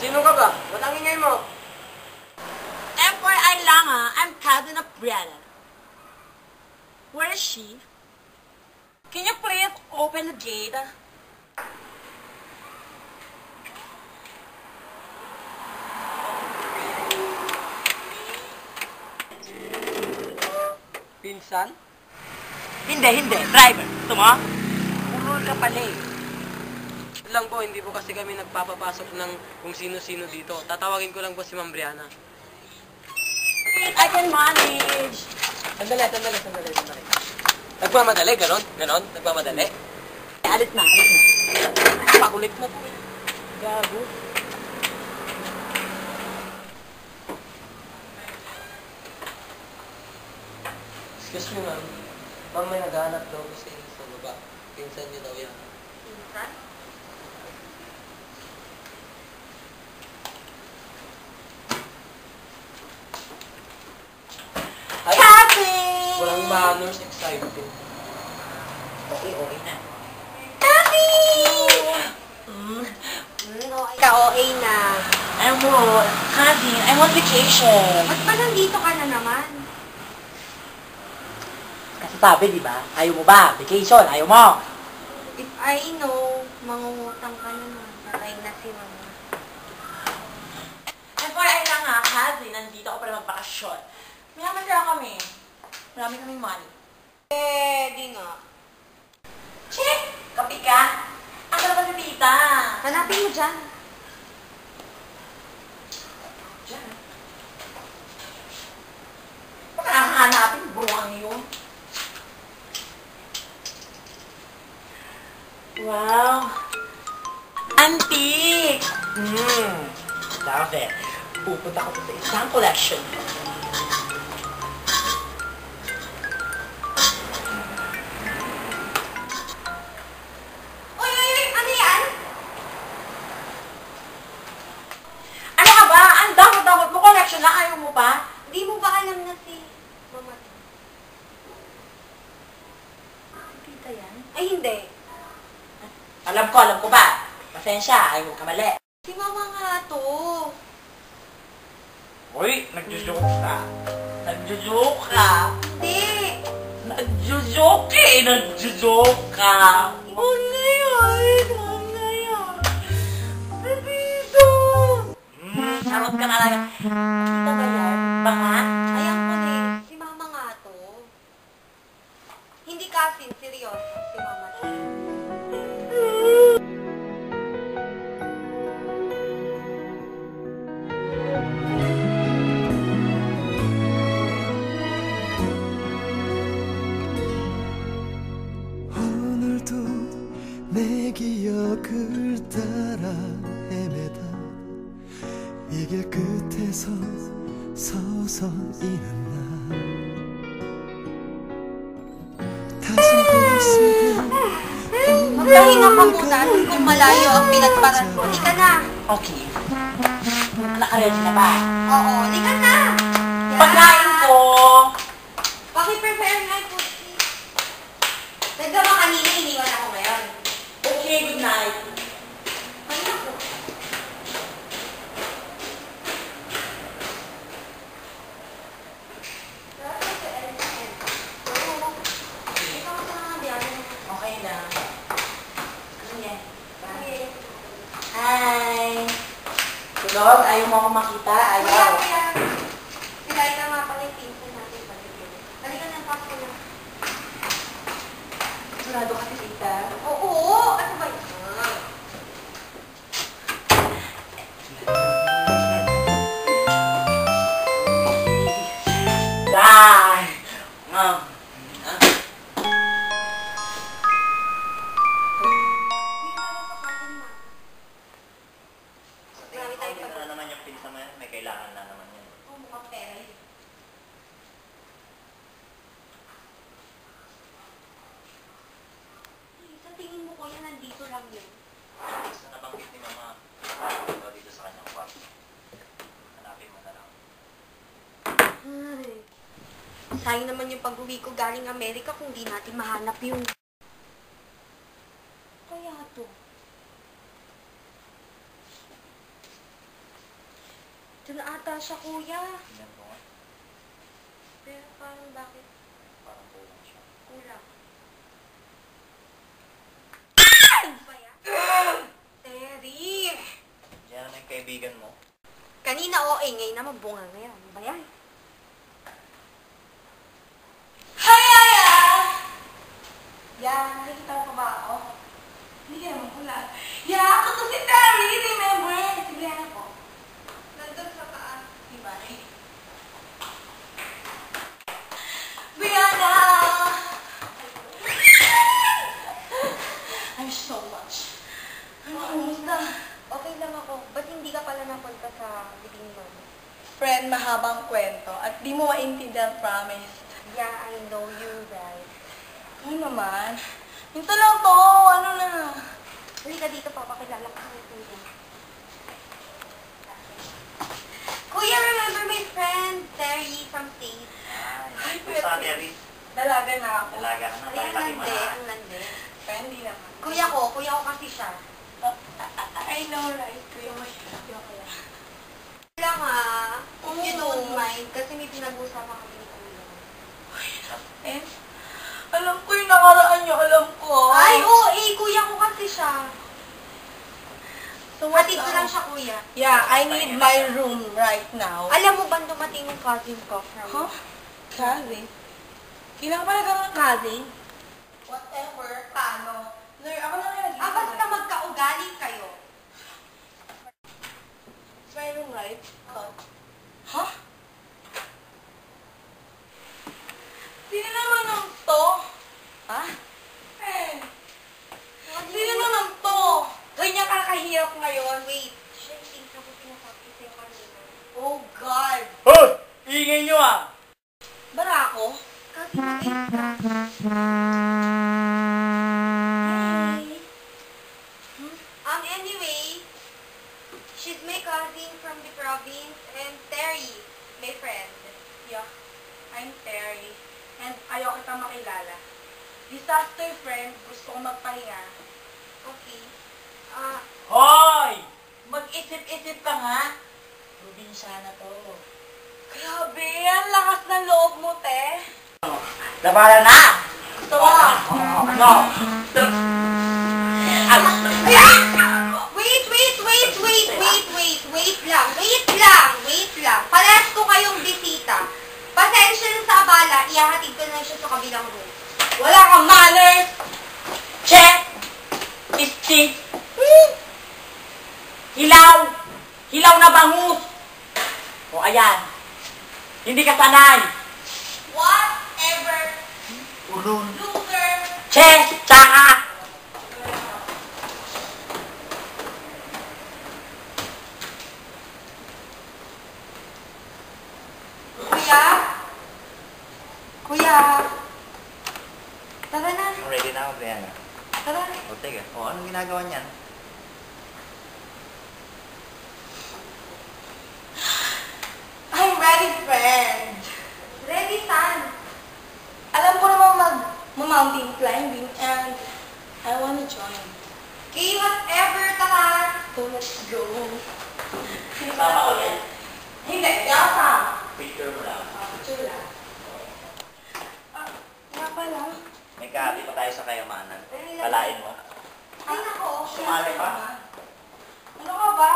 Sino ka ba? Ba't ang ingay mo? FYI lang I'm cousin of Brianna. Where is she? Can you please open the gate? Pinsan? Hindi. Driver. Ito mo? Ulol ka pala eh. Lang po, hindi po kasi kami nagpapapasok ng kung sino-sino dito. Tatawagin ko lang po si Ma'am Brianna. I can manage. Sandali. Nagmamadali, ganon? Nagmamadali? Alit na. Pakulit na po eh. Gago. Excuse me, ma'am. Ma'am, may naghahanap daw kasi sa baba. Pinsan niyo daw yan. Pinsan? Ay, Happy! walang manners, exciting. Okay na. Happy! Ka-OA na. Cousin, I'm on vacation. Ba't ba nandito ka na naman? Kasi sabi, di ba? Ayaw mo ba? Vacation, ayaw mo. If I know, mangungutang ka naman. Patay na si mama. FYI lang cousin, nandito ako para magbakasyon. Mayaman lang kami. Marami kaming money. Di nga. Check! Kapi ka? Asa na ba si tita? Hanapin mo dyan. Diyan. Baka nakahanapin, buwang yun. Wow! Antique! Love it. Pupunta ko sa isang collection. Ano yan? Ano ka ba? Ang damot-damot mo. Collection lang. Ayaw mo pa? Di mo ba alam na si mama? Tita yan? Ay, hindi. Alam ko ba? Pasensya. Ayaw mo kamali. Si mama nga to. Uy, nagjo-joke ka. Nagjo-joke ka. Hindi. Nagjo-joke eh. Nagjo-joke ka. Huwag na yan. Nandito. Charot ka na lang. Tita ba yan? Baka? Ayan ko si mama nga to. Hindi kasi, seryoso. Si mama to. 오늘도 내 기억을 따라 헤매다 이 길 끝에서 서서히는 나 다시 볼수록 Magpahinga ka muna kung malayo ang pinagparan ko. Di ka na. Okay. Naka-ready na ba? Oo, di ka na. Pagkain ko. Paki-prepare nga po. Nagdama kanina, iniwan ako ngayon. Okay, good night. Ay, naku. Okay lang. Sige. Hi. Tulog, ayaw mo ako makita? Ayaw. Kaya nga pala yung pinsan natin. Halika na, pasko na. Sigurado ka si tita? Oo, ano ba yun? Bye! Marami tayong pag- na naman yung pinsa mo yan, may kailangan na naman yan. Oh, mukhang pera yun. Sa tingin mo, kuya, nandito lang yun. Sa nabanggit ni Mama, dito sa kanyang kwarto. Hanapin mo na lang. Ay. Sayang naman yung pag-uwi ko galing Amerika kung di natin mahanap yung... Kaya to. Nandun na ata siya, kuya. Tingnan ko nga. Pero parang bakit Parang kulang siya. kulang? Ba yan? Terry! Diyan na yung kaibigan mo. Kanina OA, ngayon naman bunga ngayon. Ano ba yan? Hayaya! Yan, nakikita mo pa ba ako? Hindi ka naman pula. Yeah, ako to si Terry, remember? Si Brianna po. Nandun sa taas. Diba? Brianna! I'm so much. Kumusta? Okay lang ako. Ba't hindi ka pala napunta sa living room? Friend, mahabang kwento. At di mo maintindihan, promise. Yeah, I know you, right? Ano naman? Ito lang to. Ano na? Huli ka dito, papakilala ko sa kuya. Kuya, remember my friend, Terry from States? Ay, kung sa Terry, Dalaga na ako. dalaga ka na. Ay, Bakit ang lagi mo landi, na? ang landi. Kaya hindi naman. Kuya ko kasi siya. I know, right? Kuya mo siya. Kaya. Lang ha, if you don't mind, kasi may pinag-usapan kami ni kuya. Eh, alam ko yung nakaraan niyo, alam ko. Ay, oo, kuya ko kasi siya. So what Hatid ko now? lang siya, kuya. Yeah, I need my room right now. Alam mo ba dumating yung cousin ko from... Huh? Cousin? Kailangan pala ka ng cousin? Whatever, paano? Lord, ako lang yung Ah, basta magkaugali kayo. It's my room, right? Huh? Sino naman ang to? Ha? Eh, sino naman to? Ganyan ka kahirap ngayon. Wait, siya yung things na ko sinasabi sa'yo kanina. Oh, God. Hoy! Ingay nyo ah! Barako? Kasi mag-8 ka. Hey. Anyway, she's my cousin from the province and Terry, my friend. Yeah, I'm Terry. And ayaw kita makilala. Disaster friend, gusto kong magpahinga. Okay. Ah, Hoy! Mag-isip-isip ka nga. Probinsya na to. Grabe, ang lakas ng loob mo, te. Labanan na! Ito ah. Ano? wait lang. Parehas ko kayong bisita. Pasensya na sa abala, ihahatid ko na siya sa kabilang room. Wala kang manners. Check. Stink. Hilaw. Hilaw na bangus. O ayan. Hindi ka sanay. Whatever, Ulun. loser. Che. Tsaka. Kuya? Kuya? Tara na. Ready na ako, Brianna. Tara. O, teka. O, anong ginagawa niyan? I'm ready, friend. Ready, son? Alam ko naman mag-mountain climbing and I wanna join. Okay, whatever, tara. So let's go. Kasama ko yan. Hindi, yata. Picture mo lang. Picture lang. Nga pala. May kahati pa tayo sa kayamanan. Kalain mo. Ay, nako. Sumali pa. Ano ka ba?